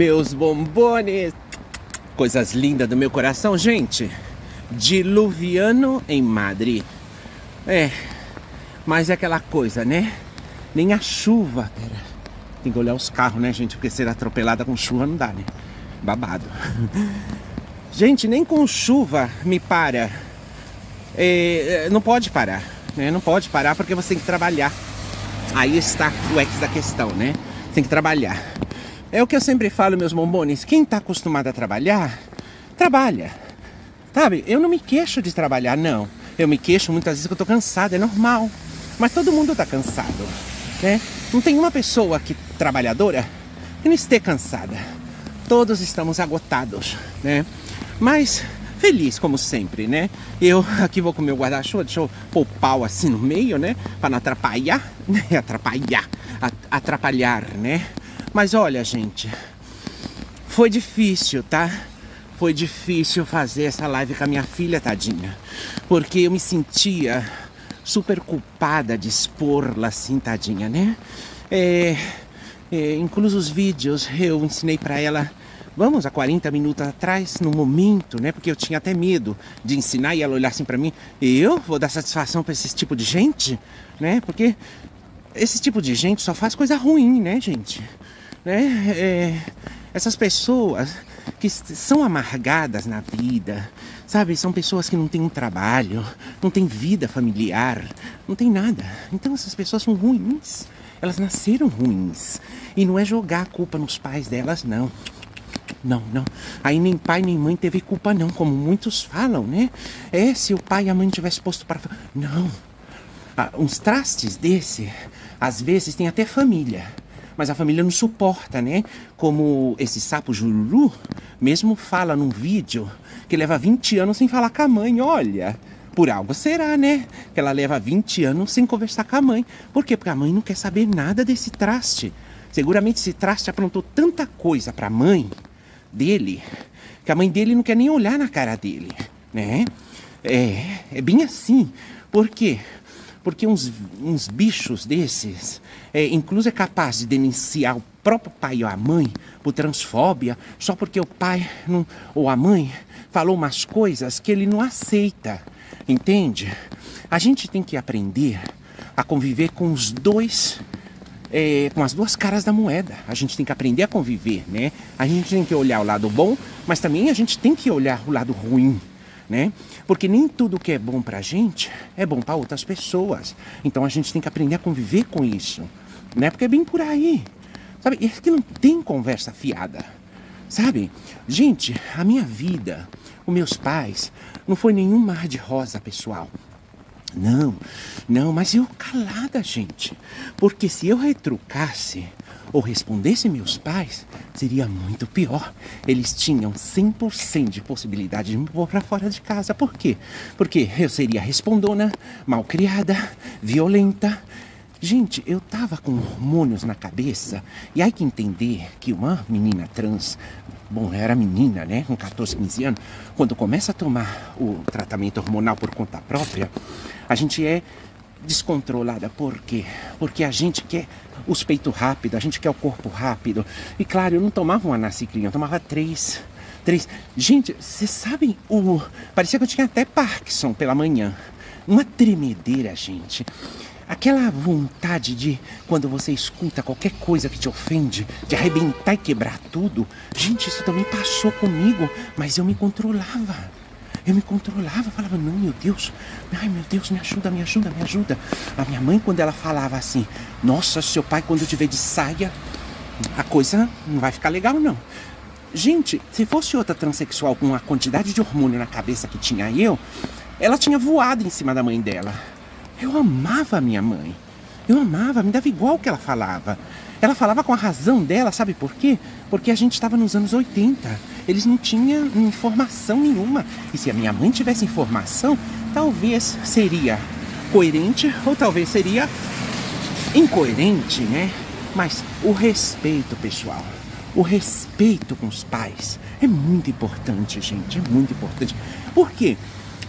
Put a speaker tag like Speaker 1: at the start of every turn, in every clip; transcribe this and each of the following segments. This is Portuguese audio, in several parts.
Speaker 1: meus bombones, coisas lindas do meu coração, gente. Diluviano em Madrid. Mas é aquela coisa, né? Nem a chuva. Tem que olhar os carros, né, gente? Porque ser atropelada com chuva não dá, né? Babado. Gente, nem com chuva me para. Não pode parar, né? Não pode parar porque você tem que trabalhar. Aí está o X da questão, né? Tem que trabalhar. É o que eu sempre falo, meus bombones. Quem tá acostumado a trabalhar, trabalha. Sabe? Eu não me queixo de trabalhar, não. Eu me queixo muitas vezes que eu tô cansado, é normal. Mas todo mundo tá cansado, né? Não tem uma pessoa trabalhadora que não esteja cansada. Todos estamos esgotados, né? Mas feliz, como sempre, né? Eu aqui vou com o meu guarda-chuva, deixa eu pôr o pau assim no meio, né? Pra não atrapalhar, né? Atrapalhar, né? Mas olha, gente, foi difícil, tá? Foi difícil fazer essa live com a minha filha, tadinha. Porque eu me sentia super culpada de expor-la assim, tadinha, né? Incluso os vídeos eu ensinei pra ela, vamos, há 40 minutos atrás, no momento, né? Porque eu tinha até medo de ensinar e ela olhar assim pra mim. Eu vou dar satisfação pra esse tipo de gente, né? Porque esse tipo de gente só faz coisa ruim, né, gente? Né? Essas pessoas que são amargadas na vida, sabe? São pessoas que não têm um trabalho, não têm vida familiar, não tem nada. Então essas pessoas são ruins. Elas nasceram ruins. E não é jogar a culpa nos pais delas, não. Não. Aí nem pai nem mãe teve culpa, não. Como muitos falam, né? Se o pai e a mãe tivessem posto para... Não. Uns trastes desse, às vezes tem até família. Mas a família não suporta, né? Como esse sapo Jururu mesmo fala num vídeo que leva 20 anos sem falar com a mãe. Olha, por algo será, né? Que ela leva 20 anos sem conversar com a mãe. Por quê? Porque a mãe não quer saber nada desse traste. Seguramente esse traste aprontou tanta coisa pra mãe dele, que a mãe dele não quer nem olhar na cara dele, né? É bem assim. Por quê? Porque uns bichos desses, incluso é capaz de denunciar o próprio pai ou a mãe por transfóbia, só porque o pai ou a mãe falou umas coisas que ele não aceita, entende? A gente tem que aprender a conviver com os dois, com as duas caras da moeda. A gente tem que aprender a conviver, né? A gente tem que olhar o lado bom, mas também a gente tem que olhar o lado ruim, né? Porque nem tudo que é bom pra gente é bom pra outras pessoas. Então a gente tem que aprender a conviver com isso, né? Porque é bem por aí, sabe? É que não tem conversa fiada, sabe? Gente, a minha vida, os meus pais, não foi nenhum mar de rosa, pessoal. Não, mas eu calada, gente. Porque se eu retrucasse ou respondesse meus pais, seria muito pior. Eles tinham 100% de possibilidade de me pôr pra fora de casa. Por quê? Porque eu seria respondona, malcriada, violenta. Gente, eu tava com hormônios na cabeça. E aí que entender que uma menina trans, bom, era menina, né, com 14, 15 anos, quando começa a tomar o tratamento hormonal por conta própria, a gente é descontrolada. Por quê? Porque a gente quer os peitos rápidos, a gente quer o corpo rápido. E claro, eu não tomava uma anaciclina, eu tomava três. Gente, vocês sabem, parecia que eu tinha até Parkinson pela manhã. Uma tremedeira, gente. Aquela vontade de, quando você escuta qualquer coisa que te ofende, de arrebentar e quebrar tudo. Gente, isso também passou comigo, mas eu me controlava. Falava, não, meu Deus, ai meu Deus, me ajuda. A minha mãe, quando ela falava assim, nossa, seu pai quando te vê de saia, a coisa não vai ficar legal, não. Gente, se fosse outra transexual com a quantidade de hormônio na cabeça que tinha ela tinha voado em cima da mãe dela. Eu amava a minha mãe. Me dava igual o que ela falava. Ela falava com a razão dela, sabe por quê? Porque a gente estava nos anos 80. Eles não tinham informação nenhuma. E se a minha mãe tivesse informação, talvez seria coerente ou talvez seria incoerente, né? Mas o respeito, pessoal, o respeito com os pais é muito importante, gente. É muito importante. Por quê?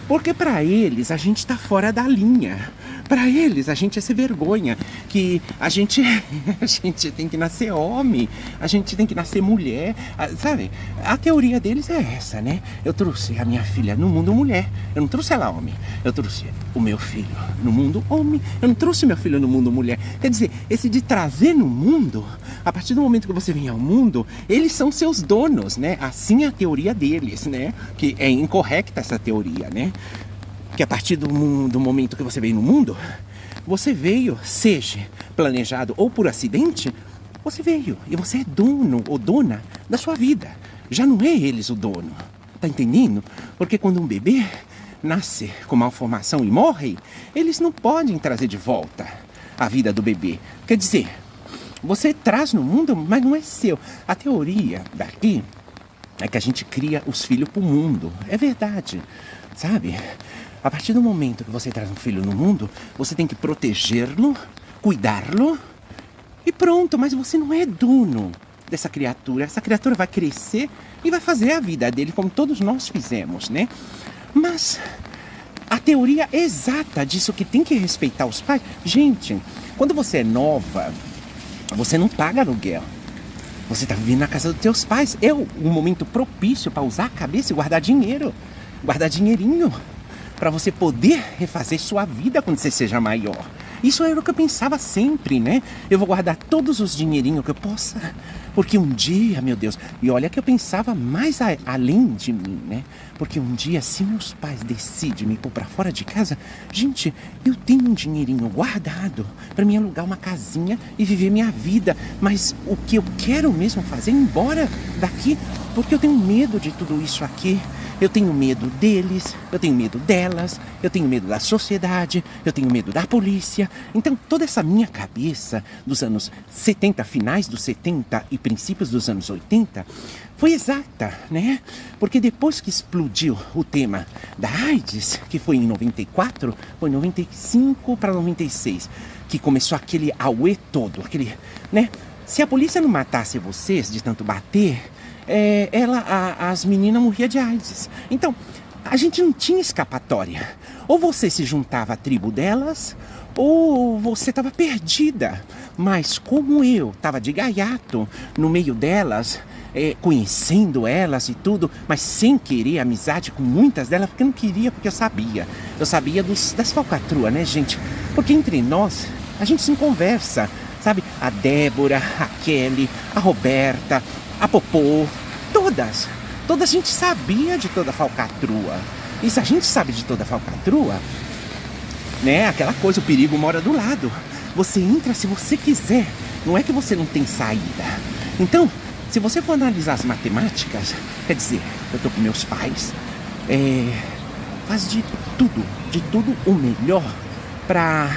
Speaker 1: Porque para eles a gente está fora da linha. Pra eles, a gente é sem vergonha, que a gente tem que nascer homem, a gente tem que nascer mulher, sabe? A teoria deles é essa, né? Eu trouxe a minha filha no mundo mulher, eu não trouxe ela homem, eu trouxe o meu filho no mundo homem, eu não trouxe meu filho no mundo mulher. Quer dizer, esse de trazer no mundo, a partir do momento que você vem ao mundo, eles são seus donos, né? Assim é a teoria deles, né? Que é incorreta essa teoria, né? Que a partir do momento que você veio no mundo, você veio, seja planejado ou por acidente, você veio e você é dono ou dona da sua vida. Já não é eles o dono, tá entendendo? Porque quando um bebê nasce com malformação e morre, eles não podem trazer de volta a vida do bebê. Quer dizer, você traz no mundo, mas não é seu. A teoria daqui é que a gente cria os filhos pro mundo. É verdade, sabe? A partir do momento que você traz um filho no mundo, você tem que protegê-lo, cuidá-lo e pronto. Mas você não é dono dessa criatura. Essa criatura vai crescer e vai fazer a vida dele como todos nós fizemos, né? Mas a teoria exata disso que tem que respeitar os pais... Gente, quando você é nova, você não paga aluguel. Você tá vivendo na casa dos teus pais. É um momento propício para usar a cabeça e guardar dinheiro. Guardar dinheirinho. Para você poder refazer sua vida quando você seja maior. Isso era o que eu pensava sempre, né? Eu vou guardar todos os dinheirinhos que eu possa. Porque um dia, meu Deus... E olha que eu pensava mais além de mim, né? Porque um dia, se meus pais decidem me pôr pra fora de casa... Gente, eu tenho um dinheirinho guardado para me alugar uma casinha e viver minha vida. Mas o que eu quero mesmo fazer é ir embora daqui. Porque eu tenho medo de tudo isso aqui. Eu tenho medo deles, eu tenho medo delas, eu tenho medo da sociedade, eu tenho medo da polícia. Então, toda essa minha cabeça dos anos 70, finais dos 70 e princípios dos anos 80, foi exata, né? Porque depois que explodiu o tema da AIDS, que foi em 94, foi em 95 para 96, que começou aquele auê todo, aquele, né? Se a polícia não matasse vocês de tanto bater... as meninas morriam de AIDS. Então, a gente não tinha escapatória. Ou você se juntava à tribo delas, ou você estava perdida. Mas como eu estava de gaiato no meio delas, conhecendo elas e tudo, mas sem querer amizade com muitas delas, porque eu não queria, porque eu sabia. Eu sabia das falcatruas, né, gente? Porque entre nós, a gente se conversa, sabe? A Débora, a Kelly, a Roberta... A Popô, todas a gente sabia de toda a falcatrua. E se a gente sabe de toda a falcatrua, né, aquela coisa, o perigo mora do lado. Você entra se você quiser, não é que você não tem saída. Então, se você for analisar as matemáticas, quer dizer, eu tô com meus pais, faz de tudo o melhor pra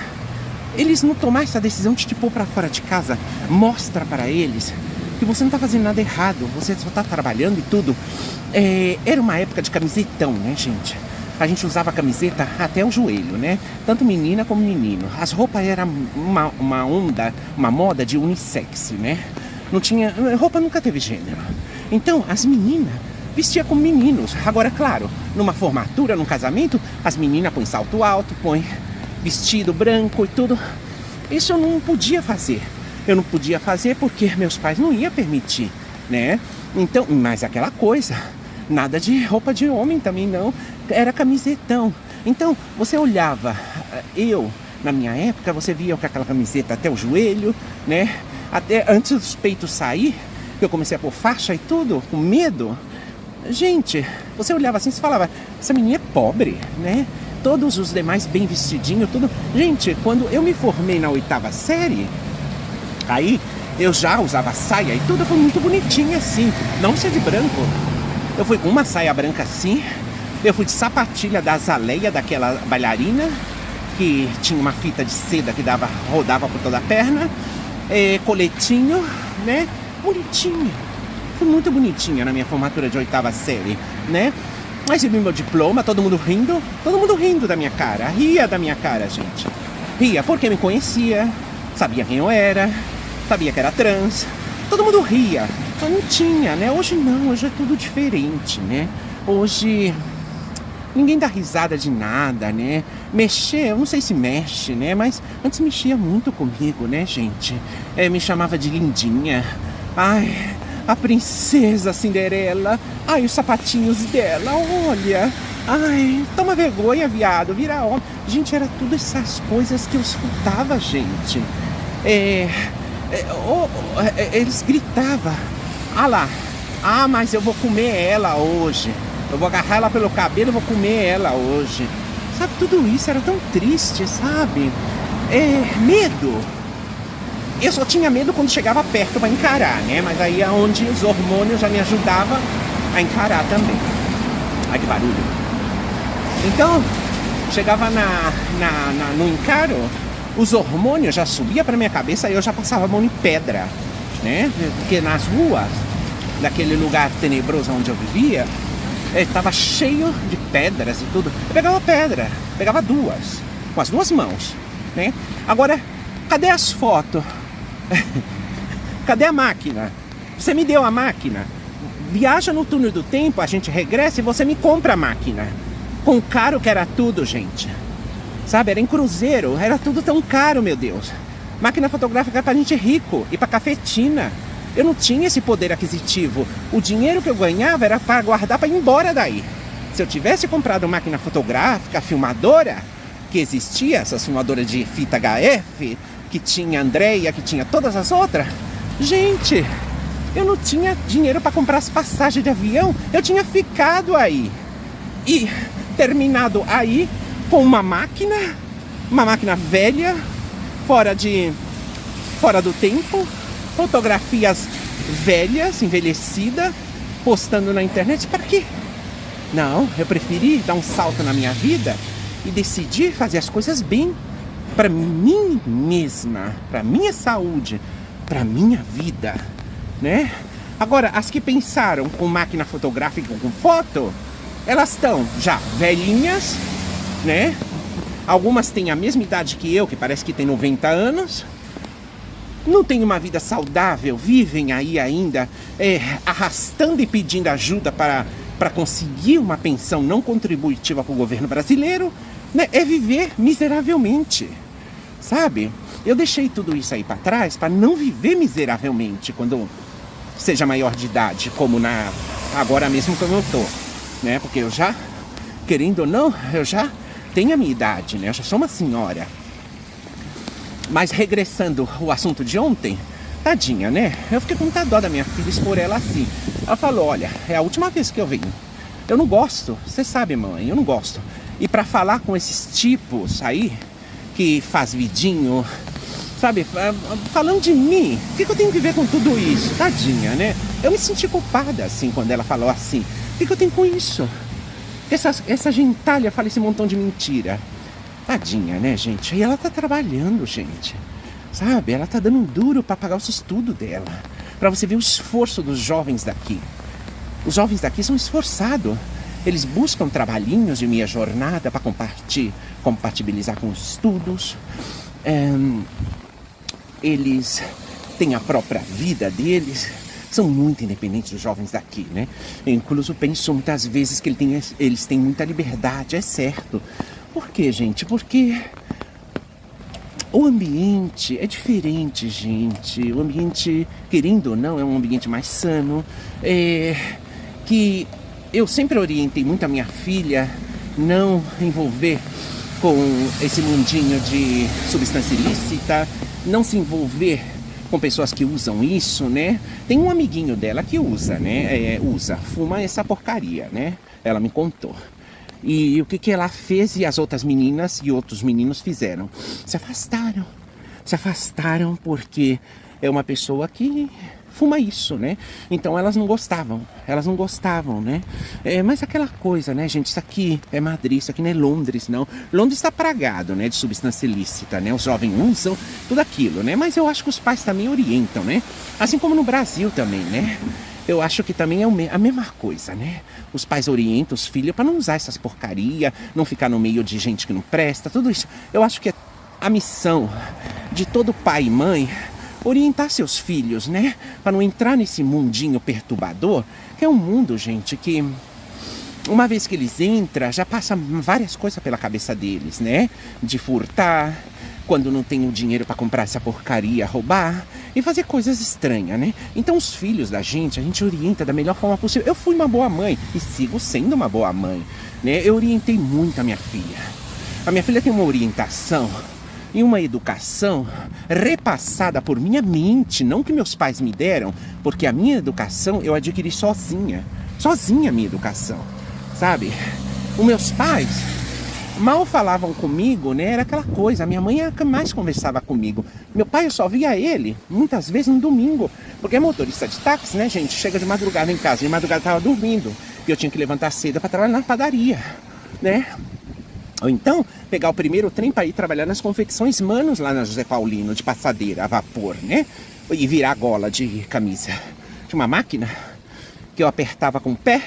Speaker 1: eles não tomarem essa decisão de te pôr pra fora de casa. Mostra para eles que você não tá fazendo nada errado, você só tá trabalhando e tudo. Era uma época de camisetão, né, gente? A gente usava camiseta até o joelho, né? Tanto menina como menino. As roupas eram uma onda, uma moda de unissex, né? Não tinha... Roupa nunca teve gênero. Então, as meninas vestiam como meninos. Agora, claro, numa formatura, num casamento, as meninas põem salto alto, põem vestido branco e tudo. Isso eu não podia fazer. Eu não podia fazer porque meus pais não iam permitir, né? Então, mas aquela coisa, nada de roupa de homem também não, era camisetão. Então, você olhava, na minha época, você via com aquela camiseta até o joelho, né? Até antes dos peitos sair, que eu comecei a pôr faixa e tudo, com medo. Gente, você olhava assim e falava, essa menina é pobre, né? Todos os demais bem vestidinho, tudo. Gente, quando eu me formei na 8ª série... Aí eu já usava saia e tudo, foi muito bonitinha assim, não ser de branco. Eu fui com uma saia branca assim, eu fui de sapatilha da Azaleia, daquela bailarina, que tinha uma fita de seda que rodava por toda a perna, coletinho, né, bonitinha. Fui muito bonitinha na minha formatura de 8ª série, né. Recebi meu diploma, todo mundo rindo da minha cara, ria da minha cara, gente. Ria porque me conhecia, sabia quem eu era, sabia que era trans, todo mundo ria, mas não tinha, né? Hoje não, hoje é tudo diferente, né? Hoje Ninguém dá risada de nada, né? Mexer, eu não sei se mexe, né? Mas antes mexia muito comigo, né, gente? Me chamava de lindinha. Ai, a princesa Cinderela. Ai, os sapatinhos dela, olha. Ai, toma vergonha, viado, vira homem. Gente, era tudo essas coisas que eu escutava, gente. Eles gritavam. Ah lá, mas eu vou comer ela hoje. Eu vou agarrar ela pelo cabelo e vou comer ela hoje. Sabe, tudo isso era tão triste, sabe? Medo. Eu só tinha medo quando chegava perto pra encarar, né? Mas aí é onde os hormônios já me ajudavam a encarar também. Ai, que barulho. Então, chegava no encaro, os hormônios já subiam pra minha cabeça e eu já passava a mão em pedra, né? Porque nas ruas daquele lugar tenebroso onde eu vivia, estava cheio de pedras e tudo. Eu pegava pedra, pegava duas, com as duas mãos, né? Agora, cadê as fotos? Cadê a máquina? Você me deu a máquina. Viaja no túnel do tempo, a gente regressa e você me compra a máquina. Com caro que era tudo, gente. Sabe, era em cruzeiro, era tudo tão caro, meu Deus. Máquina fotográfica pra gente rico e pra cafetina. Eu não tinha esse poder aquisitivo. O dinheiro que eu ganhava era para guardar para ir embora daí. Se eu tivesse comprado máquina fotográfica, filmadora, que existia, essas filmadoras de fita HF, que tinha Andréia, que tinha todas as outras, gente, eu não tinha dinheiro para comprar as passagens de avião, eu tinha ficado aí. E terminado aí com uma máquina velha, fora do tempo, fotografias velhas, envelhecidas, postando na internet. Para quê? Não, eu preferi dar um salto na minha vida e decidir fazer as coisas bem para mim mesma, para minha saúde, para minha vida, né? Agora, as que pensaram com máquina fotográfica, com foto, elas estão já velhinhas, né? Algumas têm a mesma idade que eu, que parece que tem 90 anos. Não têm uma vida saudável, vivem aí ainda arrastando e pedindo ajuda para conseguir uma pensão não contributiva para o governo brasileiro, né? É viver miseravelmente, sabe? Eu deixei tudo isso aí para trás para não viver miseravelmente quando seja maior de idade, como agora mesmo como eu tô, né? Porque eu já, querendo ou não, eu já tenho a minha idade, né? Eu já sou uma senhora. Mas regressando ao assunto de ontem, tadinha, né? Eu fiquei com muita dó da minha filha expor ela assim. Ela falou, olha, é a última vez que eu venho. Eu não gosto, você sabe, mãe, eu não gosto. E pra falar com esses tipos aí, que faz vidinho, sabe, falando de mim, o que eu tenho que ver com tudo isso? Tadinha, né? Eu me senti culpada, assim, quando ela falou assim. O que eu tenho com isso? Essa gentalha fala esse montão de mentira. Tadinha, né, gente? E ela tá trabalhando, gente. Sabe? Ela tá dando um duro pra pagar os estudos dela. Pra você ver o esforço dos jovens daqui. Os jovens daqui são esforçados. Eles buscam trabalhinhos de meia jornada pra compatibilizar com os estudos. Eles têm a própria vida deles. São muito independentes os jovens daqui, né? Eu, incluso, penso muitas vezes que eles têm muita liberdade, é certo. Por quê, gente? Porque o ambiente é diferente, gente. O ambiente, querendo ou não, é um ambiente mais sano. Que eu sempre orientei muito a minha filha não envolver com esse mundinho de substância ilícita, não se envolver com pessoas que usam isso, né? Tem um amiguinho dela que usa, né? Fuma essa porcaria, né? Ela me contou. E o que ela fez e as outras meninas e outros meninos fizeram? Se afastaram. Se afastaram porque é uma pessoa que fuma isso, né? Então elas não gostavam, né? Mas aquela coisa, né, gente? Isso aqui é Madrid, isso aqui não é Londres, não. Londres está pragado, né, de substância ilícita, né? Os jovens usam tudo aquilo, né? Mas eu acho que os pais também orientam, né? Assim como no Brasil também, né? Eu acho que também é a mesma coisa, né? Os pais orientam os filhos para não usar essas porcaria, não ficar no meio de gente que não presta, tudo isso. Eu acho que é a missão de todo pai e mãe orientar seus filhos, né? Para não entrar nesse mundinho perturbador, que é um mundo, gente, que Uma vez que eles entram, já passa várias coisas pela cabeça deles, né? De furtar, quando não tem o dinheiro para comprar essa porcaria, roubar e fazer coisas estranhas, né? Então os filhos da gente, a gente orienta da melhor forma possível. Eu fui uma boa mãe e sigo sendo uma boa mãe, né? Eu orientei muito a minha filha. A minha filha tem uma orientação e uma educação repassada por minha mente, não que meus pais me deram, porque a minha educação eu adquiri sozinha a minha educação, sabe? Os meus pais mal falavam comigo, né? Era aquela coisa, a minha mãe era a que mais conversava comigo. Meu pai, eu só via ele, muitas vezes no domingo, porque é motorista de táxi, né, gente? Chega de madrugada em casa, de madrugada eu tava dormindo, e eu tinha que levantar cedo para trabalhar na padaria, né? Ou então, pegar o primeiro trem para ir trabalhar nas confecções Manos, lá na José Paulino, de passadeira, a vapor, né? E virar a gola de camisa. Tinha uma máquina que eu apertava com o pé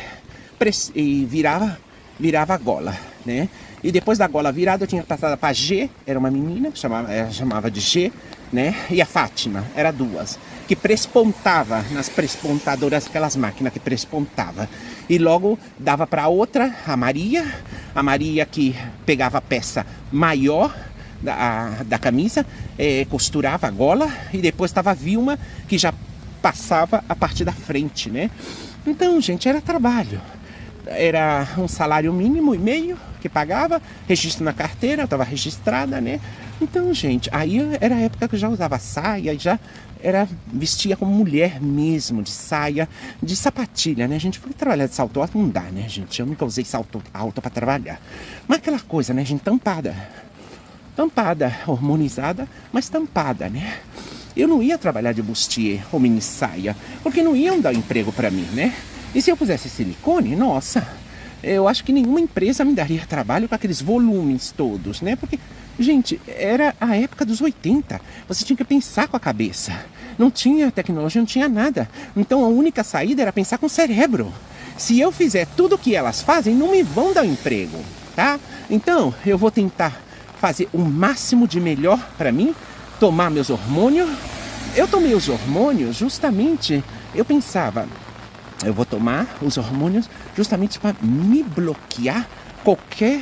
Speaker 1: e virava a gola, né? E depois da gola virada eu tinha passado para G, era uma menina, ela chamava de G, né? E a Fátima, era duas, que prespontava nas prespontadoras, aquelas máquinas que prespontava. E logo dava para outra, a Maria que pegava a peça maior da camisa, costurava a gola, e depois estava a Vilma, que já passava a parte da frente, né? Então, gente, era trabalho. Era um salário mínimo e meio que pagava, registro na carteira, eu estava registrada, né? Então, gente, aí era a época que eu já usava saia e já vestia como mulher mesmo, de saia, de sapatilha, né, gente? Porque trabalhar de salto alto não dá, né, gente? Eu nunca usei salto alto para trabalhar. Mas aquela coisa, né, gente, tampada, hormonizada, mas tampada, né? Eu não ia trabalhar de bustier ou mini saia, porque não iam dar emprego para mim, né? E se eu pusesse silicone, nossa, eu acho que nenhuma empresa me daria trabalho com aqueles volumes todos, né? Porque, gente, era a época dos 80. Você tinha que pensar com a cabeça. Não tinha tecnologia, não tinha nada. Então a única saída era pensar com o cérebro. Se eu fizer tudo o que elas fazem, não me vão dar emprego, tá? Então eu vou tentar fazer o máximo de melhor para mim, tomar meus hormônios. Eu tomei os hormônios justamente, eu pensava, eu vou tomar os hormônios justamente para me bloquear qualquer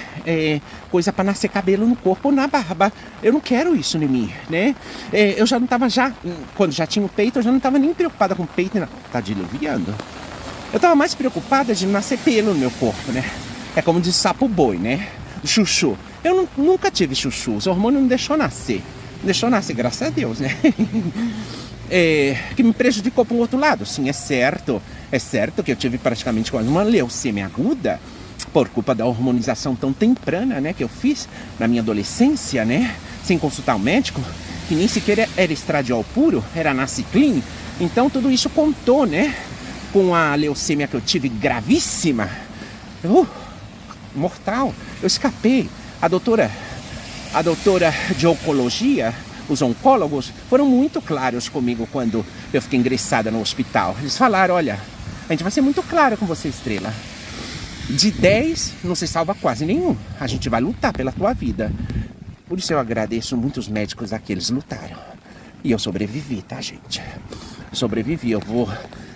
Speaker 1: coisa para nascer cabelo no corpo ou na barba. Eu não quero isso em mim, né? Eu já não estava, quando já tinha o peito, eu já não estava nem preocupada com o peito. Tá diluviando? Eu estava mais preocupada de não nascer pelo no meu corpo, né? É como diz sapo boi, né? Chuchu. Eu nunca tive chuchu, os hormônios não deixou nascer. Não deixou nascer, graças a Deus, né? Que me prejudicou para o outro lado. Sim, é certo que eu tive praticamente quase uma leucemia aguda por culpa da hormonização tão temprana, né, que eu fiz na minha adolescência, né, sem consultar o médico, que nem sequer era estradiol puro, era Naciclin. Então tudo isso contou, né, com a leucemia que eu tive gravíssima, mortal. Eu escapei. A doutora de oncologia, os oncólogos foram muito claros comigo quando eu fiquei ingressada no hospital. Eles falaram, olha, a gente vai ser muito claro com você, Estrela. De 10, não se salva quase nenhum. A gente vai lutar pela tua vida. Por isso eu agradeço muitos médicos aqui, eles lutaram. E eu sobrevivi, tá, gente? Sobrevivi, eu vou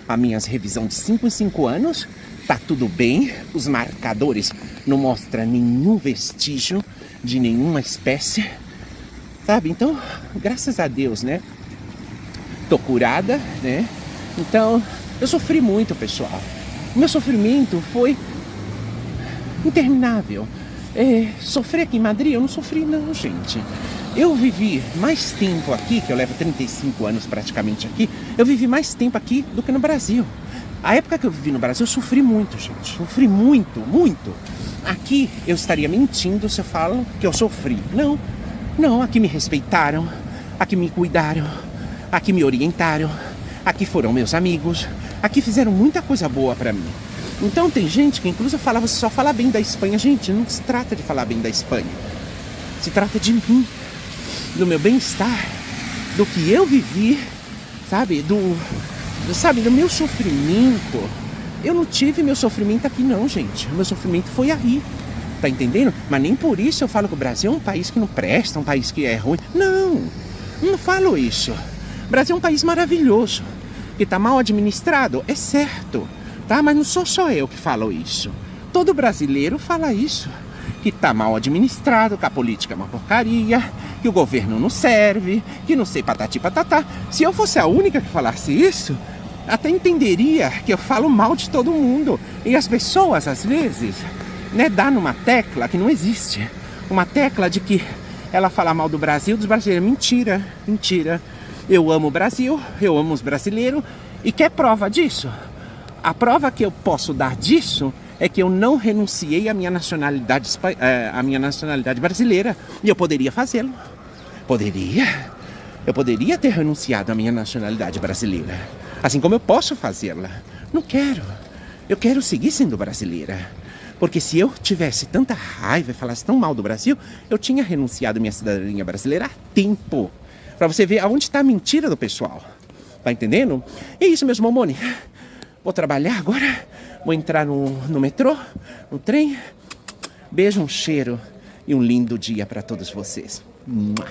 Speaker 1: a minhas revisões de 5 em 5 anos. Tá tudo bem, os marcadores não mostram nenhum vestígio de nenhuma espécie, sabe? Então, graças a Deus, né? Tô curada, né? Então, eu sofri muito, pessoal. O meu sofrimento foi interminável. Sofrer aqui em Madrid, eu não sofri não, gente. Eu vivi mais tempo aqui, que eu levo 35 anos praticamente aqui, eu vivi mais tempo aqui do que no Brasil. A época que eu vivi no Brasil, eu sofri muito, gente. Sofri muito, muito. Aqui eu estaria mentindo se eu falo que eu sofri. Não, aqui me respeitaram, aqui me cuidaram, aqui me orientaram, aqui foram meus amigos, aqui fizeram muita coisa boa pra mim. Então tem gente que inclusive fala, você só fala bem da Espanha. Gente, não se trata de falar bem da Espanha. Se trata de mim, do meu bem-estar, do que eu vivi, sabe? Do meu sofrimento. Eu não tive meu sofrimento aqui não, gente. O meu sofrimento foi aí. Tá entendendo? Mas nem por isso eu falo que o Brasil é um país que não presta, um país que é ruim. Não falo isso. O Brasil é um país maravilhoso, que tá mal administrado, é certo. Tá? Mas não sou só eu que falo isso. Todo brasileiro fala isso. Que tá mal administrado, que a política é uma porcaria, que o governo não serve, que não sei patati patatá. Se eu fosse a única que falasse isso, até entenderia que eu falo mal de todo mundo. E as pessoas, às vezes, né, dá numa tecla que não existe. Uma tecla de que ela fala mal do Brasil, dos brasileiros. Mentira, mentira. Eu amo o Brasil, eu amo os brasileiros. E quer prova disso? A prova que eu posso dar disso é que eu não renunciei à minha nacionalidade, brasileira. E eu poderia fazê-lo. Poderia. Eu poderia ter renunciado à minha nacionalidade brasileira. Assim como eu posso fazê-la. Não quero. Eu quero seguir sendo brasileira. Porque se eu tivesse tanta raiva e falasse tão mal do Brasil, eu tinha renunciado à minha cidadania brasileira há tempo. Pra você ver aonde está a mentira do pessoal. Tá entendendo? É isso mesmo, Momone. Vou trabalhar agora. Vou entrar no metrô, no trem. Beijo, um cheiro e um lindo dia para todos vocês. Mua.